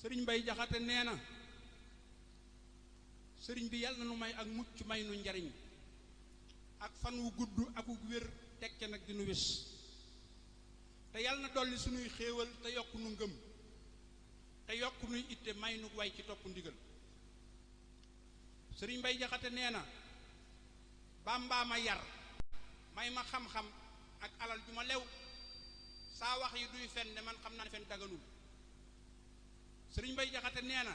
sëriñ Mbay Jaxate nee na sëriñ bi yàlla na nu may ak mucc may nu njariñ ak fan wu gudd ak wu wér tekke nag di nu wés te yàlla na dolli sunuy xéewal te yokk nu ngëm te yokk nuy itte may nu way ci topp ndigal sëriñ Mbay Jaxate nee na Bàmbaa ma yar may ma xam-xam ak alal ju ma lew saa wax yi duy fen ne man xam naa ne fen daganul sëriñ Mbay Jaxate nee na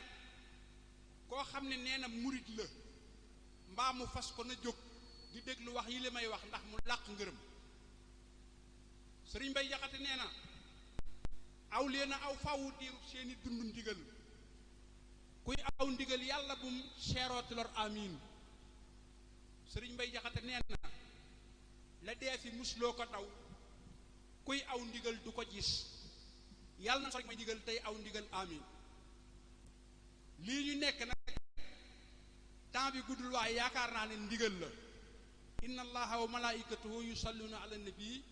koo xam ne nee na murit la mbaa mu fas ko na jóg di déglu wax yi li may wax ndax mu làq ngërëm sëriñ Mbay Jaxate nee na aw leen a aw fawu diiru seeni dund ndigal kuy aw ndigal yàlla bum seerooti lor amiin sëriñ Mbay Jaxate nee na la dee fi musloo ko daw kuy aw ndigal du ko gis yàlla na sori may ndigal tey aw ndigal amiin lii ñu nekk nag temps bi guddul waaye yaakaar naa ne ndigal la inna allaha wa malaikatahu yusalluna ala nabi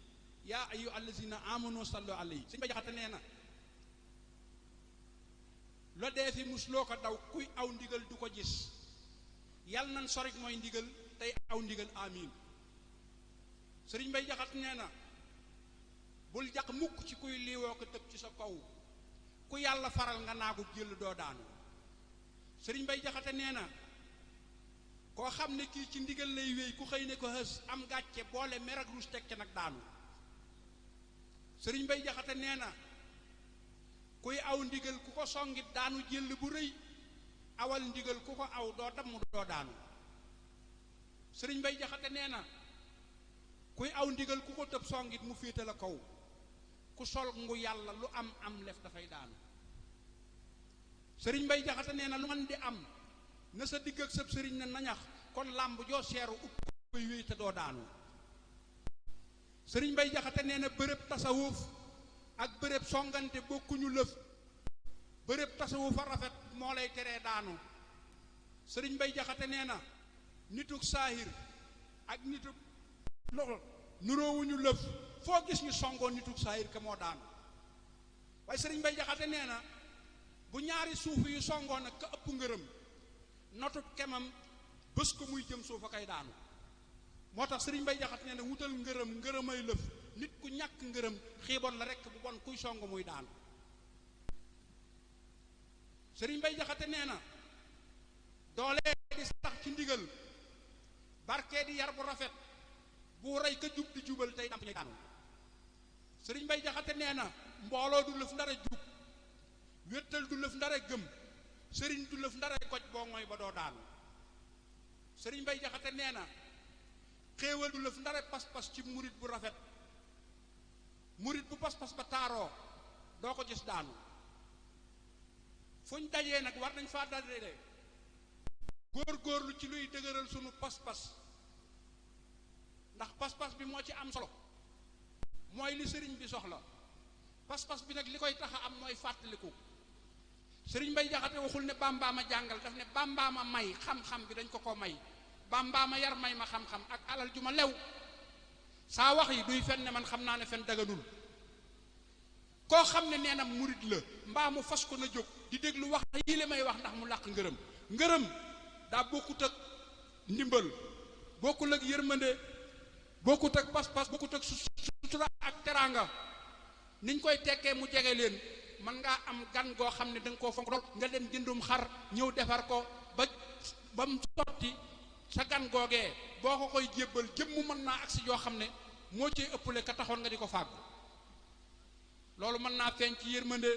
yaa ayyuha allazina amanu sallu alayhi sëriñ Mbay Jaxate nee na la dee fi musloo ko daw kuy aw ndigal du ko gis yàlla nañ sori mooy ndigal tey aw ndigal amiin sëriñ Mbay Jaxate nee na bul jàq mukk ci kuy liiwoo ko tëb ci sa kaw ku yàlla faral nga naagu jël doo daanu sëriñ Mbay Jaxate nee na koo xam ne kii ci ndigal lay wéy ku xëy ne ko hës am gàcce boole mer ak ruus teg ca nag daanu sëriñ Mbay Jaxate nee na kuy aw ndigal ku ko songit daanu jël bu rëy awal ndigal ku ko aw doo damm doo daanu sëriñ Mbay Jaxate nee na kuy aw ndigal ku ko tëb songit mu féete la kaw ku sol ngu yàlla lu am lef dafay daanu sëriñ Mbay Jaxate nee na lu man di am na sa digg ak sab sëriñ na nañax kon làmb joo seeru upp koy wéy te doo daanu sëriñ Mbay Jaxate nee na bërëb tasawuf ak bërëb songante bokkuñu lëf bërëb tasawuf a rafet moo lay teree daanu sëriñ Mbay Jaxate nee na nituk saahir ak nituk loxo nuroowuñu lëf foo gis ñu songoo nituk saahir ka moo daanu waaye sëriñ Mbay Jaxate nee na bu ñaari suuf yu songoo nag ka ëpp ngërëm notub kemam bés ko muy jëm suufa kay daanu moo tax sëriñ Mbay Jaxate nee na wutal ngërëmay lëf nit ku ñàkk ngërëm xiibon la rekk bu bon kuy song muy daanu sëriñ Mbay Jaxate nee na doole di sax ci ndigal barke di yar bu rafet bu rey ka jub di jubal tey damp ñuy daanu sëriñ Mbay Jaxate nee na mbooloo du lëf ndara jub wéttal du lëf ndara gëm sëriñ du lëf ndara koj boo mooy ba doo daanu sëriñ Mbay Jaxate nee na xéewal du lëf ndara pas-pas ci murit bu rafet murit bu pas-pas ba taaroo doo ko gis daanu fuñ dajee nag war nañ faa dajee góor-góorlu ci luy dëgëral sunu pas-pas ndax pas-pas bi moo ci am solo mooy li sëriñ bi soxla pas-pas bi nag li koy tax a am mooy fàttaliku sëriñ Mbay Jaxate waxul ne Bàmbaa ma jàngal daf ne Bàmbaa ma may xam-xam bi dañ ko may Bàmbaa ma yar may ma xam-xam ak alal ju ma lew saa wax yi duy fen ne man xam naa ne fen daganul koo xam ne nee na murit la mbaa mu fas ko na jóg di déglu wax yi li may wax ndax mu làq ngërëm daa bokkut ak ndimbal bokkul ak yërmande bokkut ak pas-pas bokkut ak sutura ak teraanga niñ koy tekkee mu jege leen mën ngaa am gan goo xam ne da nga koo fonk lool nga dem jëndum xar ñëw defar ko ba mu sotti sa gan googee boo ko koy jébbal jëmm mën naa agsi yoo xam ne moo ciy ëppale ka taxoon nga di ko fàggu loolu mën naa feeñ ci yërmande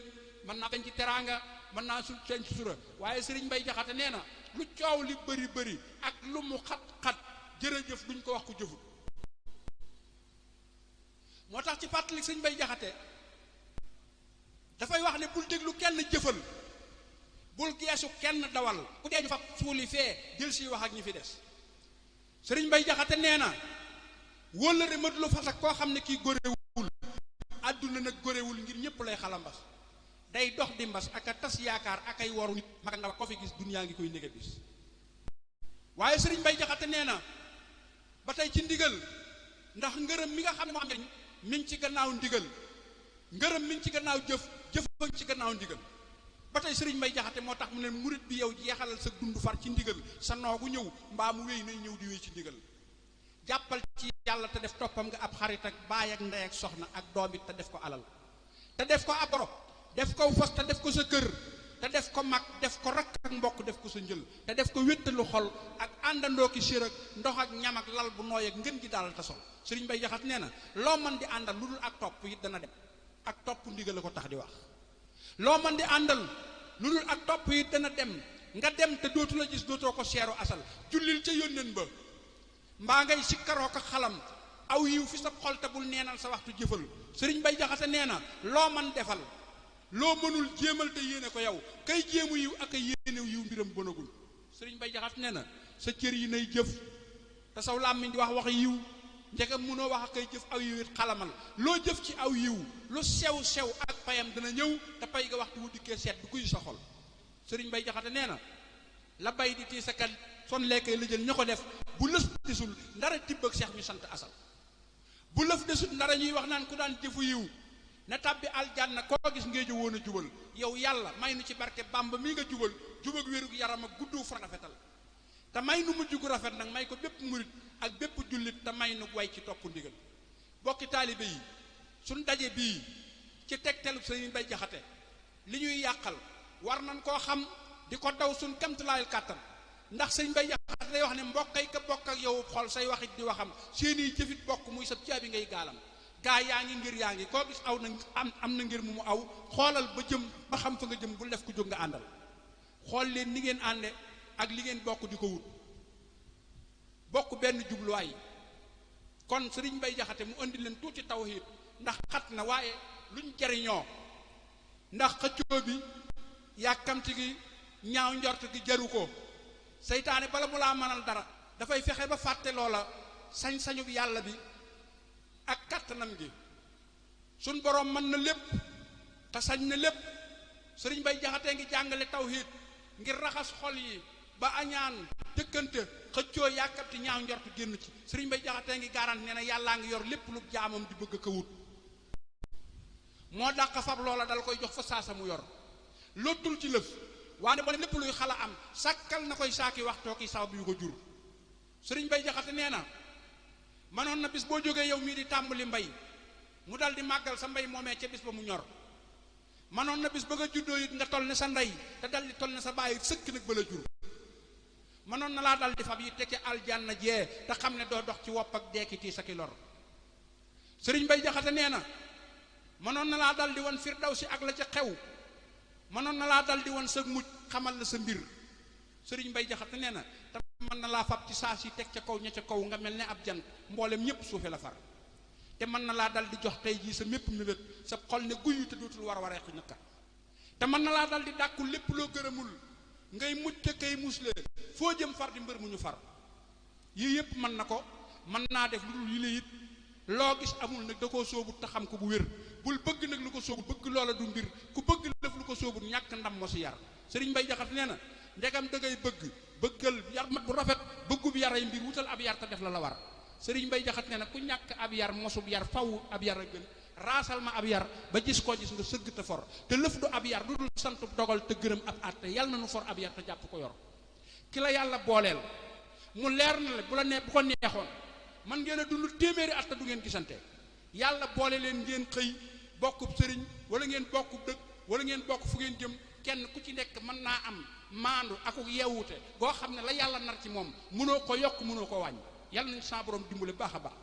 mën naa feeñ ci teraanga mën naa feeñ ci sutura waaye sëriñ Mbay Jaxate nee na lu coow li bëri ak lu mu xat-xat jërëjëf duñ ko wax ku jëfut moo tax ci fàttali sëriñ Mbay Jaxate dafay wax ne bul déglu kenn jëfal bul geesu kenn dawal ku dee ñu fa suuli fee jël si wax ak ñi fi des sëriñ Mbay Jaxate nee na wóllëre mat lu fas ak koo xam ne kii góorewul àdduna nag góorewul ngir ñëpp lay xalambas day dox di mbas ak a tas yaakaar ak ay woru nit mag ndaw ko fi gis duniyaa ngi koy néga bis waaye sëriñ Mbay Jaxate nee na ba tey ci ndigal ndax ngërëm mi nga xam ne moo am njariñ mi ngi ci gannaaw ndigal ngërëm mi ngi ci gannaaw jëf ci gannaaw ndigal ba tey sëriñ Mbay Jaxate moo tax mu ne murit bi yow jeexalal sa dund far ci ndigal sa noogu ñëw mbaa mu wéy nay ñëw di wéy ci ndigal jàppal ci yàlla te def toppam nga ab xarit ak baay ak ndey ak soxna ak doom it te def ko alal te def ko ab borom def ko fos te def ko sa kër te def ko mag def ko rakk ak mbokk def ko sa njël te def ko wéttalu xol ak àndandoo ki sér ak ndox ak ñam ak lal bu nooy ak ngën gi daal te sol sëriñ Mbay Jaxate nee na loo mën di àndal lu dul ak topp it dana dem ak topp ndigal la ko tax di wax loo mën di àndal lu dul ak topp it dana dem nga dem te dootu la gis dootoo ko seeru asal jullil ca yónneen ba mbaa ngay sikkaroo ko xalam aw yiw fi sa xol te bul neenal sa waxtu jëfal sëriñ Mbay Jaxate nee na loo man defal loo mënul jéemal te yéene ko yow kay jéemu yiw ak ay yéene yiw mbiram bonagul sëriñ Mbay Jaxate nee na sa cër yi nay jëf te saw làmmiñ di wax wax yiw njegam mënoo wax ak kay jëf aw yiw it xalamal loo jëf ci aw yiw lu sew sew ak payam dana ñëw te pay ga waxtu wu dikkee seet du kuy sa xol sëriñ Mbay Jaxate nee na la bay di tii sa kat son lekkay la jël ña ko def bu lëf desul ndara tibb ak seex ñu sant asal bu lëf desul ndara ñuy wax naan ku daan jëfu yiw na tàbbi aljanna koo gis ngéeju woon a jubal yow yàlla may nu ci barke Bàmba mi nga jubal jubag wérug yaram ak guddu fan rafetal te may nu mujj gu rafet nag may ko bépp murit ak bépp jullit te may nu way ci topp ndigal bokki taalibe yi suñ daje bii ci tegtalub sëriñ Mbay Jaxate li ñuy yàqal war nañ koo xam di ko daw suñ kamtulaayal kàttan ndax sëriñ Mbay Jaxate day wax ne mbokkay ka bokk ak yow xol say waxit di waxam seeni jëfit bokk muy sab caabi ngay gaalam gaa yaa ngi ngir yaa ngi koo gis aw na am na ngir mu aw xoolal ba jëm ba xam fa nga jëm bu def ko jóg nga àndal xool leen ni ngeen ànde ak li ngeen bokk di ko wut bokk benn jubluwaay kon sëriñ Mbay Jaxate mu indi leen tuuti tawhiid ndax xat na waaye luñ jariñoo ndax xëccoo bi yàkkamti gi ñaaw njort gi jaru ko seytaane bala mu laa mënal dara dafay fexe ba fàtte loola sañ-sañu yàlla bi ak kàttanam gi suñ boroom mën na lépp te sañ na lépp sëriñ Mbay Jaxate ngi jàngale tawhiid ngir raxas xol yi ba añaan dëkkante xëccoo yàkkamti ñaaw njort génn ci sëriñ Mbay Jaxate ngi garant nee na yàllaa ngi yor lépp lu jaamam di bëgg ko wut moo dàq fab loola dal koy jox fa saasa mu yor lottul ci lëf waane ba lépp luy xala am sàkkal na koy saaki waxtoo ki sabab yu ko jur sëriñ Mbay Jaxate nee na manoon na bis boo jógee yow mii di tàmbali mbay mu dal di màggal sa mbay moomee ca bis ba mu ñor manoon na bis ba nga juddoo it nga toll ne sa ndey te dal di toll ne sa bàyyi sëkk nag ba la jur manoon na laa dal di fab yi tekke aljanna jee te xam ne doo dox ci wopp ak deekiti sa ki lor sëriñ Mbay Jaxate nee na manoon na laa dal di won firdawsi ak la ca xew manoon na laa dal di won sa mujj xamal la sa mbir sëriñ Mbay Jaxate nee na te mën na laa fab ci saa si teg ca kaw ña ca kaw nga mel ne ab jant mboolem ñépp suufe la far te mën na laa dal di jox tey jii sa mépp mébét sa xol ne guyu te dootul war a waree xi nëkkat te mën na laa dal di dàkkul lépp loo gërëmul ngay mujj te kay musle foo jëm far di mbër mu ñu far yii yépp mën na ko mën naa def lu dul yi la it loo gis amul nag da koo soobut te xam ko bu wér bul bëgg nag lu ko soobut bëgg loola du mbir ku bëgg def lu ko soobut ñàkk ndam moo si yar sëriñ Mbay Jaxate nee na ndegam da ngay bëggal yar mat bu rafet bëggub yaray mbir wutal ab yar te def la war sëriñ Mbay Jaxate nee na ku ñàkk ab yar mosub yar faw ab yar a gën raasal ma ab yar ba gis koo gis nga sëgg te for te lëf du ab yar du dul sant dogal te gërëm ab àtte yàlla na nu for ab yar te jàpp ko yor ki la yàlla booleel mu leer na la bu la ne bu ko neexoon man ngeen a dund téeméeri at te du ngeen gisante yàlla boole leen ngeen xëy bokkub sëriñ wala ngeen bokkub dëkk wala ngeen bokk fu ngeen jëm kenn ku ci nekk mën naa am maandu akuk yeewute boo xam ne la yàlla nar ci moom mënoo ko yokk mënoo ko wàññi yàlla nañ sa borom dimbale baax a baax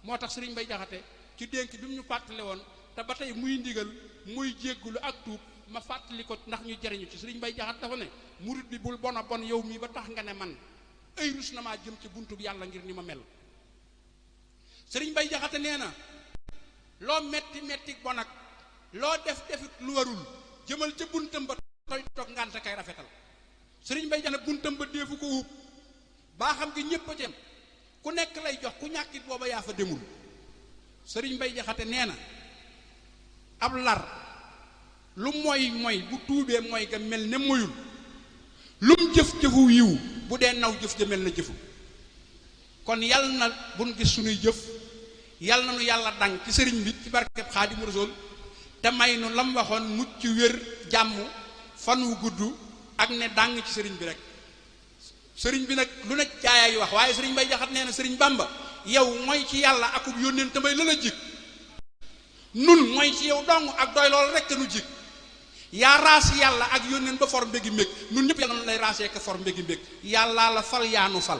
moo tax sëriñ Mbay Jaxate ci dénk bi mu ñu fàttale woon te ba tey muy ndigal muy jéggulu ak tuub ma fàttali ko ndax ñu jariñu ci sëriñ Mbay Jaxate dafa ne murit bi bul bon a bon yow mii ba tax nga ne man ay rus na maa jëm ci buntu bi yàlla ngir ni ma mel sëriñ Mbay Jaxate nee na loo metti metti bon ak loo def defit lu warul jëmal ca buntam ba toy toog ngante kay rafetal sëriñ Mbay Jaxate buntam ba deefu ko wuub baa xam gi ñépp a jëm ku nekk lay jox ku ñàkkit booba yaa fa demul sëriñ Mbay Jaxate nee na ab lar lu mooy bu tuubee mooy ga mel ne moyul lum jëf-jëfu yiw bu dee naw jëf ja mel na jëfu kon yal na buñ gis suñuy jëf yal na nu yàlla dang ci sëriñ bi ci barkeb Xaadimu Rasuul te may nu lam waxoon mucc wér jàmm fan wu gudd ak ne dàng ci sëriñ bi rek sëriñ bi nag lu ne jaayaa yu wax waaye sëriñ Mbay Jaxate nee na sëriñ Bamba yow mooy ci yàlla akub yónneen tamay la la jik nun mooy ci yow dong ak doy loolu rek nu jik yaa raas yàlla ak yónneen ba for mbégi mbég nun ñëpp yàlla lay raasee ka for mbégi mbég yàllaa la fal yaa nu fal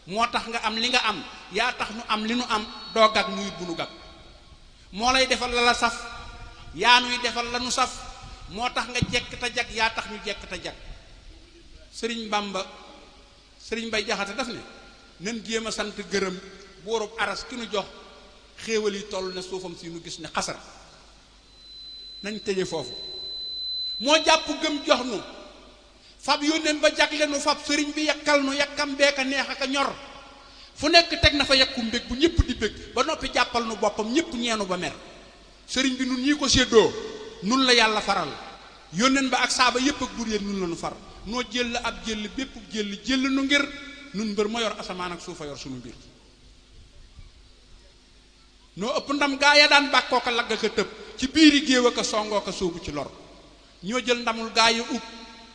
moo tax nga am li nga am yaa tax nu am li nu am doo gag nuyut bu nu gag moo lay defal la la saf yaa nuy defal la nu saf moo tax nga jekk te jag yaa tax ñu jekk te jag sëriñ Bamba sëriñ Mbay Jaxate daf ne nen jéem a sant gërëm boorub aras ki nu jox xéewal yi toll ne suufam si nu gis ne xasar nañ tëje foofu moo jàpp gëm jox nu fab yónneen ba jagle nu fab sëriñ bi yakkal nu yakkam beeka neex ak a ñor fu nekk teg na fa yakku mbég bu ñëpp di bég ba noppi jàppal nu boppam ñëpp ñeenu ba mer sëriñ bi nun ñii ko séddoo nun la yàlla faral yónneen ba ak saaba yëpp ak bur yéen nun la nu far noo jël ab jël bépp jël nu ngir nun mbër ma yor asamaan ak suufa yor sunu mbir noo ëpp ndam gaa ya daan bàkkoo ko lagg ko tëb ci biiri géew ak a songoo ko sóobu ci lor ñoo jël ndamul gaa yi ub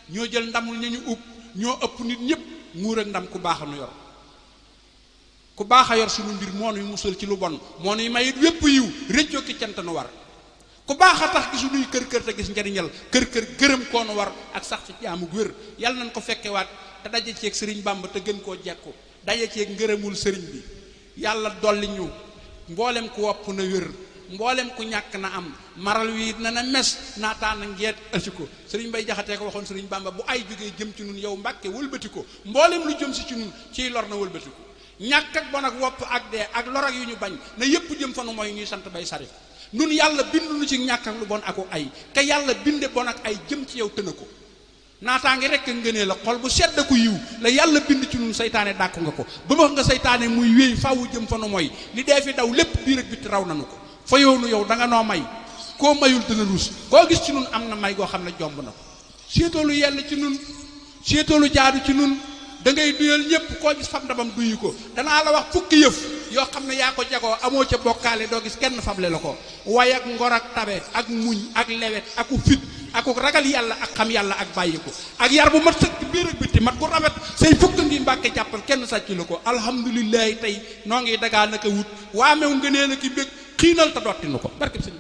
ñoo jël ndamul ña ñu ub ñoo ëpp nit ñëpp nguur ak ndam ku baax a nu yor ku baax a yor sunu mbir moo nuy musal ci lu bon moo nuy mayit wépp yiw réccoo ki cant nu war ku baax a tax gi sunuy kër te gis njariñal kër gërëm koo nu war ak sax ci jaamu wér yàlla nañ ko fekkewaat te daje ceeg sëriñ Bamba te gën koo jekku daje ceeg ngërëmul sëriñ bi yàlla dolli ñu mboolem ku wopp na wér mboolem ku ñàkk na am maral wi na mes naataana ngeet ësi ko sëriñ Mbay Jaxate ko waxoon sëriñ Bamba bu ay jógee jëm ci nun yow Mbàkke wëlbati ko mboolem lu jëm si ci nun ciy lor na wëlbati ko ñàkk ak bon ak wopp ak dee ak lor ak yu ñu bañ na yépp jëm fa nu mooy ñuy sant bay sarif nun yàlla bindu nu ci ñàkk ak lu bon aku ay ka yàlla binde bon ak ay jëm ci yow tëna ko naataange rekk ngënee la xol bu sedd ku yiw la yàlla bind ci nun saytaane dàkku nga ko ba wax nga saytaane muy wéy faawu jëm fa nu mooy li dee fi daw lépp biir ak bitti raw nanu ko fa yoonu yow da nga noo may koo mayul dana ruus koo gis ci nun am na may goo xam ne jomb na ko séetoolu yell ci nun séetoolu jaadu ci nun da ngay duyal ñëpp koo gis fab ndabam duyu ko danaa la wax fukki yëf yoo xam ne yaa ko jagoo amoo ca bokkaale doo gis kenn fable la ko way ak ngor ak tabe ak muñ ak lewet aku fit aku ragal yàlla ak xam yàlla ak bàyyi ko ak yar bu mat sëkk biir ak bitti mat gu rafet say fukk ngi Mbàkke jàppal kenn sàcc la ko alhamdulillahi tey noo ngi dagaa naka wut waa mew ngënee na ki mbég xiinal te dotti nu ko barke sëñ